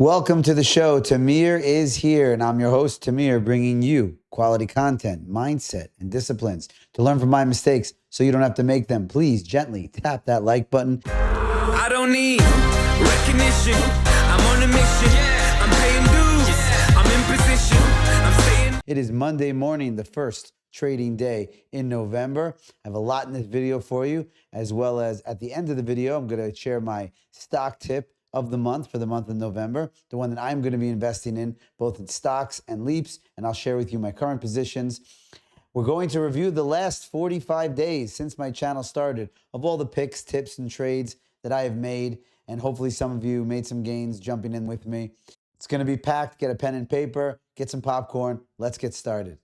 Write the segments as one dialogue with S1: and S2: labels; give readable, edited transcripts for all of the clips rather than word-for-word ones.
S1: Welcome to the show. Tamir is here, and I'm your host, Tamir, bringing you quality content, mindset, and disciplines to learn from my mistakes so you don't have to make them. Please gently tap that like button.
S2: I don't need recognition. I'm on a mission. I'm paying dues. I'm in position. I'm staying.
S1: It is Monday morning, the first trading day in November. I have a lot in this video for you, as well as at the end of the video, I'm going to share my stock tip of the month for the month of November, the one that I'm going to be investing in, both in stocks and leaps, and I'll share with you my current positions. We're going to review the last 45 days since my channel started of all the picks, tips, and trades that I have made, and hopefully some of you made some gains jumping in with me. It's going to be packed. Get a pen and paper, get some popcorn. Let's get started.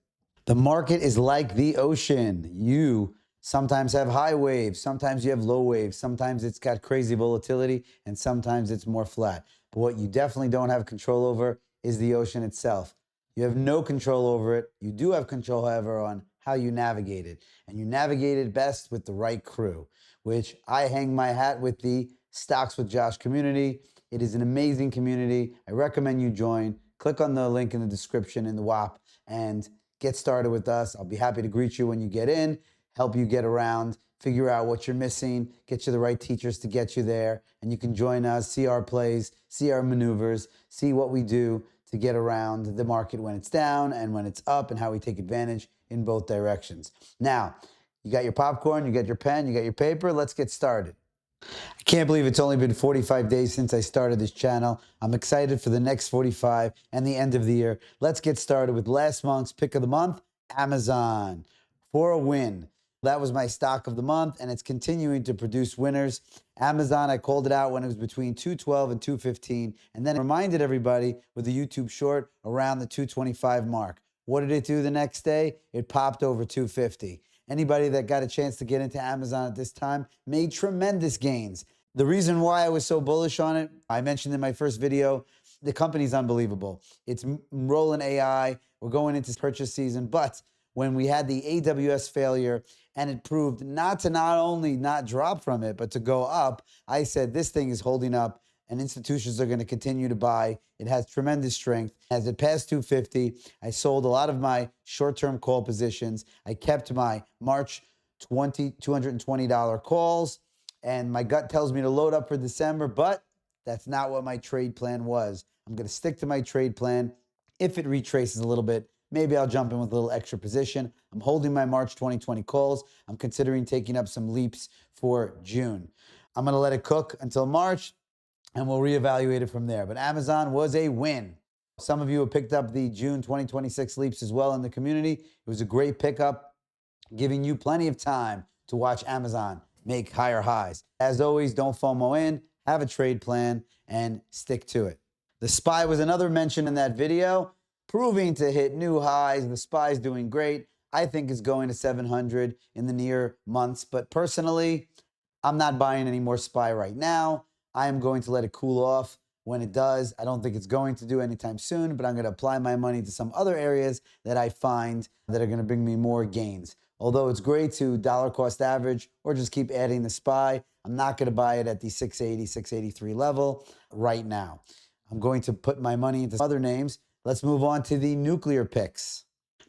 S1: The market is like the ocean. You sometimes have high waves, sometimes you have low waves, sometimes it's got crazy volatility, and sometimes it's more flat. But what you definitely don't have control over is the ocean itself. You have no control over it. You do have control, however, on how you navigate it. And you navigate it best with the right crew, which I hang my hat with the Stocks with Josh community. It is an amazing community. I recommend you join. Click on the link in the description in the WAP and get started with us. I'll be happy to greet you when you get in, help you get around, figure out what you're missing, get you the right teachers to get you there, and you can join us, see our plays, see our maneuvers, see what we do to get around the market when it's down and when it's up, and how we take advantage in both directions. Now, you got your popcorn, you got your pen, you got your paper. Let's get started. I can't believe it's only been 45 days since I started this channel. I'm excited for the next 45 and the end of the year. Let's get started with last month's pick of the month, Amazon, for a win. That was my stock of the month, and it's continuing to produce winners. Amazon, I called it out when it was between 212 and 215, and then reminded everybody with the YouTube short around the 225 mark. What did it do the next day? It popped over 250. Anybody that got a chance to get into Amazon at this time made tremendous gains. The reason why I was so bullish on it, I mentioned in my first video, the company's unbelievable. It's rolling AI. We're going into purchase season, but when we had the AWS failure and it proved not only not drop from it, but to go up, I said, this thing is holding up and institutions are going to continue to buy. It has tremendous strength. As it passed 250, I sold a lot of my short-term call positions. I kept my March $220 calls, and my gut tells me to load up for December, but that's not what my trade plan was. I'm going to stick to my trade plan. If it retraces a little bit, maybe I'll jump in with a little extra position. I'm holding my March 2020 calls. I'm considering taking up some leaps for June. I'm going to let it cook until March, and we'll reevaluate it from there. But Amazon was a win. Some of you have picked up the June 2026 leaps as well in the community. It was a great pickup, giving you plenty of time to watch Amazon make higher highs. As always, don't FOMO in, have a trade plan, and stick to it. The SPY was another mention in that video, proving to hit new highs. The SPY is doing great. I think it's going to 700 in the near months. But personally, I'm not buying any more SPY right now. I am going to let it cool off when it does. I don't think it's going to do anytime soon, but I'm going to apply my money to some other areas that I find that are going to bring me more gains. Although it's great to dollar cost average or just keep adding the SPY, I'm not going to buy it at the 680, 683 level right now. I'm going to put my money into other names. Let's move on to the nuclear picks.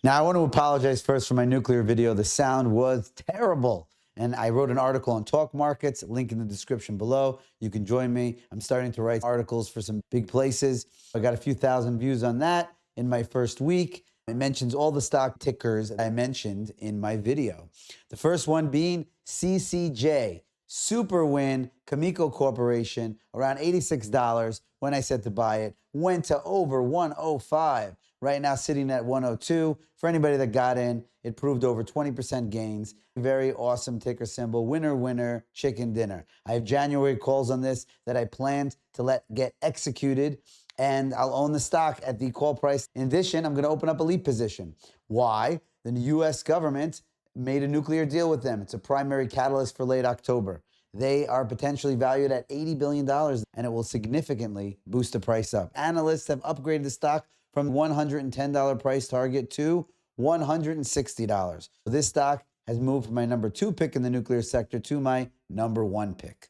S1: Now, I want to apologize first for my nuclear video. The sound was terrible. And I wrote an article on Talk Markets, link in the description below. You can join me. I'm starting to write articles for some big places. I got a few thousand views on that in my first week. It mentions all the stock tickers I mentioned in my video. The first one being CCJ, super win, Kamiko Corporation, around $86 when I said to buy it, went to over 105. Right now sitting at 102. For anybody that got in, it proved over 20% gains. Very awesome ticker symbol. Winner, winner, chicken dinner. I have January calls on this that I planned to let get executed, and I'll own the stock at the call price. In addition, I'm going to open up a leap position. Why? The U.S. government made a nuclear deal with them. It's a primary catalyst for late October. They are potentially valued at $80 billion, and it will significantly boost the price up. Analysts have upgraded the stock from $110 price target to $160. So this stock has moved from my number 2 pick in the nuclear sector to my number 1 pick.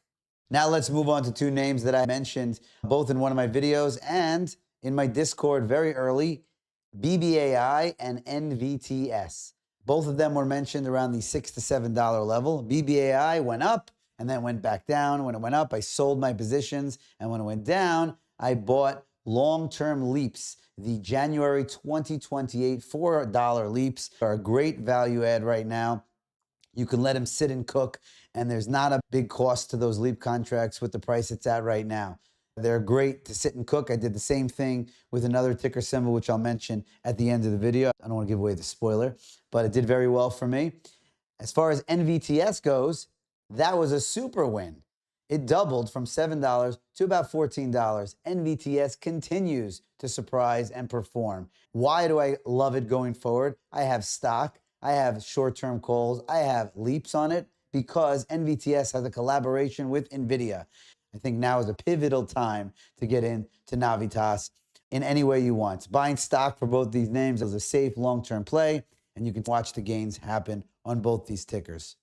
S1: Now let's move on to two names that I mentioned both in one of my videos and in my Discord very early, BBAI and NVTS. Both of them were mentioned around the $6 to $7 level. BBAI went up and then went back down. When it went up, I sold my positions. And when it went down, I bought long-term leaps. The January 2028 $4 leaps are a great value add right now. You can let them sit and cook, and there's not a big cost to those leap contracts with the price it's at right now. They're great to sit and cook. I did the same thing with another ticker symbol, which I'll mention at the end of the video. I don't want to give away the spoiler, but it did very well for me. As far as NVTS goes, that was a super win. It doubled from $7 to about $14. NVTS continues to surprise and perform. Why do I love it going forward? I have stock, I have short-term calls, I have leaps on it because NVTS has a collaboration with NVIDIA. I think now is a pivotal time to get into Navitas in any way you want. Buying stock for both these names is a safe long-term play, and you can watch the gains happen on both these tickers.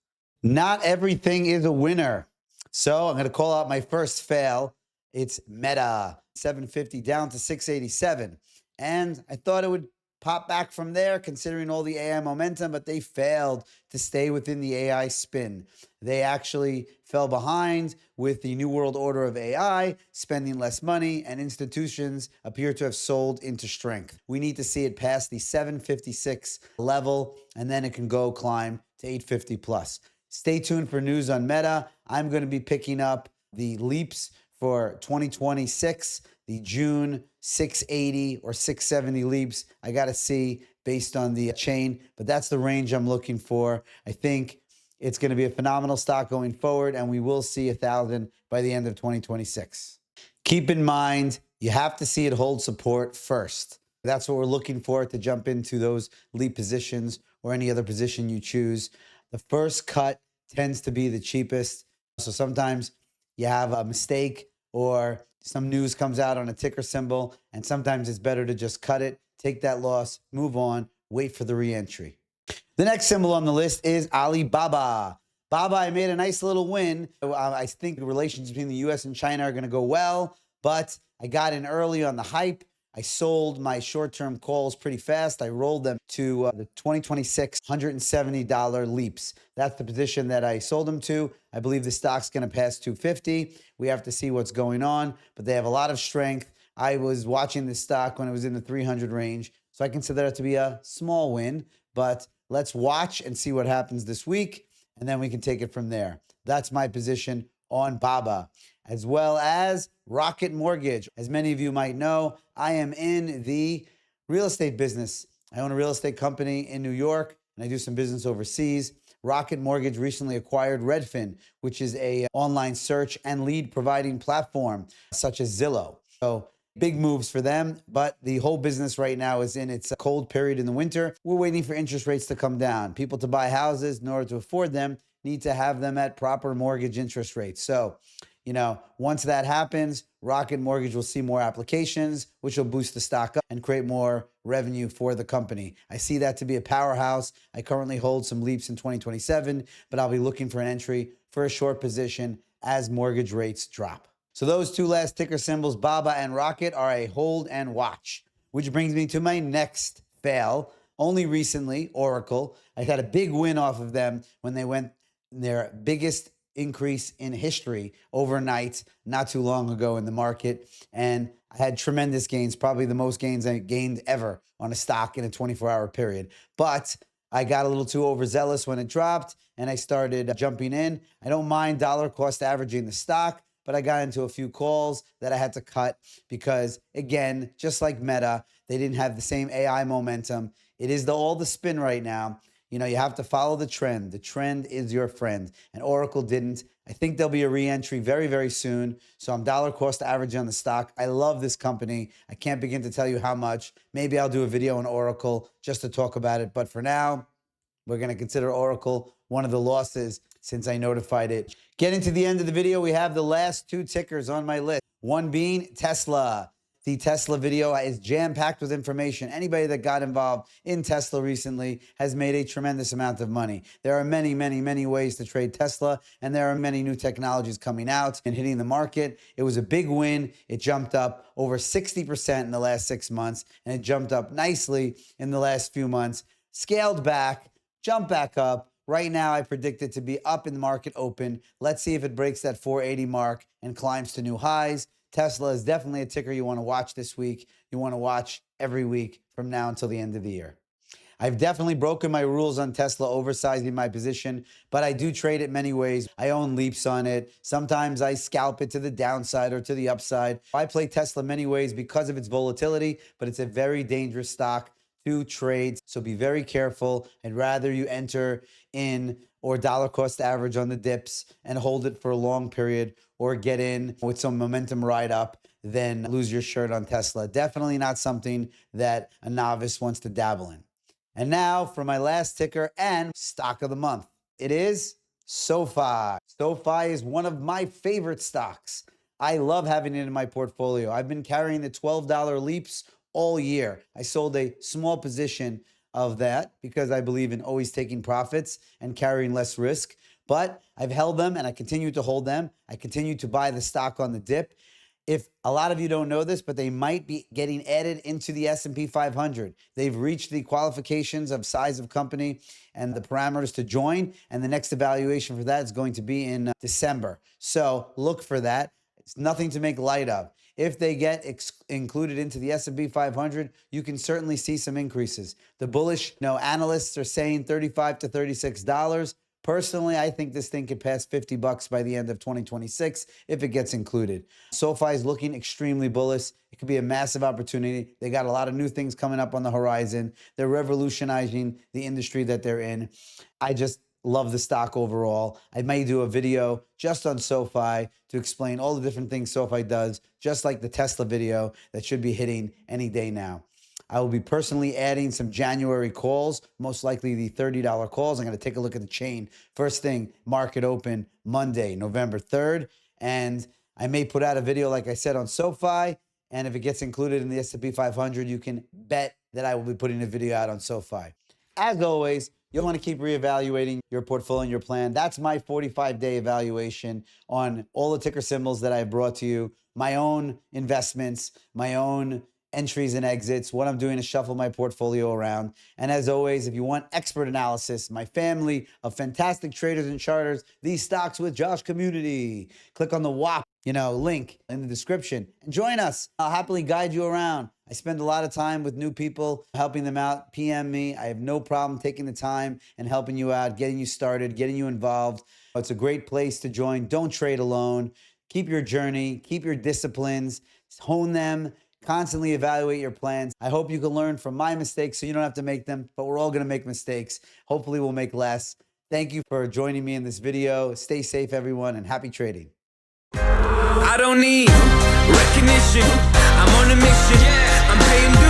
S1: Not everything is a winner. So I'm going to call out my first fail. It's Meta, 750 down to 687. And I thought it would pop back from there considering all the AI momentum, but they failed to stay within the AI spin. They actually fell behind with the New World Order of AI, spending less money, and institutions appear to have sold into strength. We need to see it past the 756 level, and then it can go climb to 850 plus. Stay tuned for news on Meta. I'm going to be picking up the leaps for 2026, the June 680 or 670 leaps. I got to see based on the chain, but that's the range I'm looking for. I think it's going to be a phenomenal stock going forward, and we will see 1,000 by the end of 2026. Keep in mind, you have to see it hold support first. That's what we're looking for to jump into those leap positions or any other position you choose. The first cut tends to be the cheapest. So sometimes you have a mistake or some news comes out on a ticker symbol, and sometimes it's better to just cut it, take that loss, move on, wait for the re-entry. The next symbol on the list is Alibaba. Baba, I made a nice little win. I think the relations between the US and China are going to go well, but I got in early on the hype. I sold my short-term calls pretty fast. I rolled them to the 2026 $170 leaps. That's the position that I sold them to. I believe the stock's going to pass 250. We have to see what's going on, but they have a lot of strength. I was watching this stock when it was in the 300 range, so I consider it to be a small win, but let's watch and see what happens this week, and then we can take it from there. That's my position on Baba, as well as Rocket Mortgage. As many of you might know, I am in the real estate business. I own a real estate company in New York, and I do some business overseas. Rocket Mortgage recently acquired Redfin, which is a online search and lead providing platform such as Zillow. So big moves for them, but the whole business right now is in its cold period in the winter. We're waiting for interest rates to come down. People to buy houses in order to afford them need to have them at proper mortgage interest rates. So, once that happens, Rocket Mortgage will see more applications, which will boost the stock up and create more revenue for the company. I see that to be a powerhouse. I currently hold some leaps in 2027, but I'll be looking for an entry for a short position as mortgage rates drop. So those two last ticker symbols, Baba and Rocket, are a hold and watch, which brings me to my next fail. Only recently, Oracle. I had a big win off of them when they went their biggest increase in history overnight not too long ago in the market. And I had tremendous gains, probably the most gains I gained ever on a stock in a 24-hour period. But I got a little too overzealous when it dropped and I started jumping in. I don't mind dollar cost averaging the stock, but I got into a few calls that I had to cut because, again, just like Meta, they didn't have the same AI momentum. It is all the spin right now. You have to follow the trend. The trend is your friend, and Oracle didn't. I think there'll be a re-entry very, very soon. So I'm dollar cost averaging on the stock. I love this company. I can't begin to tell you how much. Maybe I'll do a video on Oracle just to talk about it. But for now, we're going to consider Oracle one of the losses since I notified it. Getting to the end of the video, we have the last two tickers on my list. One being Tesla. The Tesla video is jam-packed with information. Anybody that got involved in Tesla recently has made a tremendous amount of money. There are many, many, many ways to trade Tesla, and there are many new technologies coming out and hitting the market. It was a big win. It jumped up over 60% in the last 6 months, and it jumped up nicely in the last few months. Scaled back, jumped back up. Right now, I predict it to be up in the market open. Let's see if it breaks that 480 mark and climbs to new highs. Tesla is definitely a ticker you want to watch this week. You want to watch every week from now until the end of the year. I've definitely broken my rules on Tesla, oversizing my position, but I do trade it many ways. I own leaps on it. Sometimes I scalp it to the downside or to the upside. I play Tesla many ways because of its volatility, but it's a very dangerous stock to trade. So be very careful. I'd rather you enter in or dollar cost average on the dips and hold it for a long period, or get in with some momentum ride up than lose your shirt on Tesla. Definitely not something that a novice wants to dabble in. And now for my last ticker and stock of the month. It is SoFi. SoFi is one of my favorite stocks. I love having it in my portfolio. I've been carrying the $12 leaps all year. I sold a small position of that because I believe in always taking profits and carrying less risk. But I've held them and I continue to hold them. I continue to buy the stock on the dip. If a lot of you don't know this, but they might be getting added into the S&P 500. They've reached the qualifications of size of company and the parameters to join. And the next evaluation for that is going to be in December. So look for that. It's nothing to make light of. If they get included into the S&P 500, you can certainly see some increases. The bullish analysts are saying $35 to $36. Personally, I think this thing could pass $50 by the end of 2026 if it gets included. SoFi is looking extremely bullish. It could be a massive opportunity. They got a lot of new things coming up on the horizon. They're revolutionizing the industry that they're in. I just love the stock overall. I may do a video just on SoFi to explain all the different things SoFi does, just like the Tesla video that should be hitting any day now. I will be personally adding some January calls, most likely the $30 calls. I'm going to take a look at the chain. First thing, market open Monday, November 3rd. And I may put out a video, like I said, on SoFi. And if it gets included in the S&P 500, you can bet that I will be putting a video out on SoFi. As always, you'll want to keep reevaluating your portfolio and your plan. That's my 45-day evaluation on all the ticker symbols that I brought to you, my own investments, my own entries and exits, what I'm doing to shuffle my portfolio around. And as always, if you want expert analysis, my family of fantastic traders and charters, the Stocks with Josh community, click on the WAP, link in the description and join us. I'll happily guide you around. I spend a lot of time with new people, helping them out. PM me. I have no problem taking the time and helping you out, getting you started, getting you involved. It's a great place to join. Don't trade alone. Keep your journey, keep your disciplines, hone them, constantly evaluate your plans. I hope you can learn from my mistakes so you don't have to make them, but we're all going to make mistakes. Hopefully we'll make less. Thank you for joining me in this video. Stay safe, everyone, and happy trading.
S2: I don't need recognition. I'm on a mission. I'm paying dues.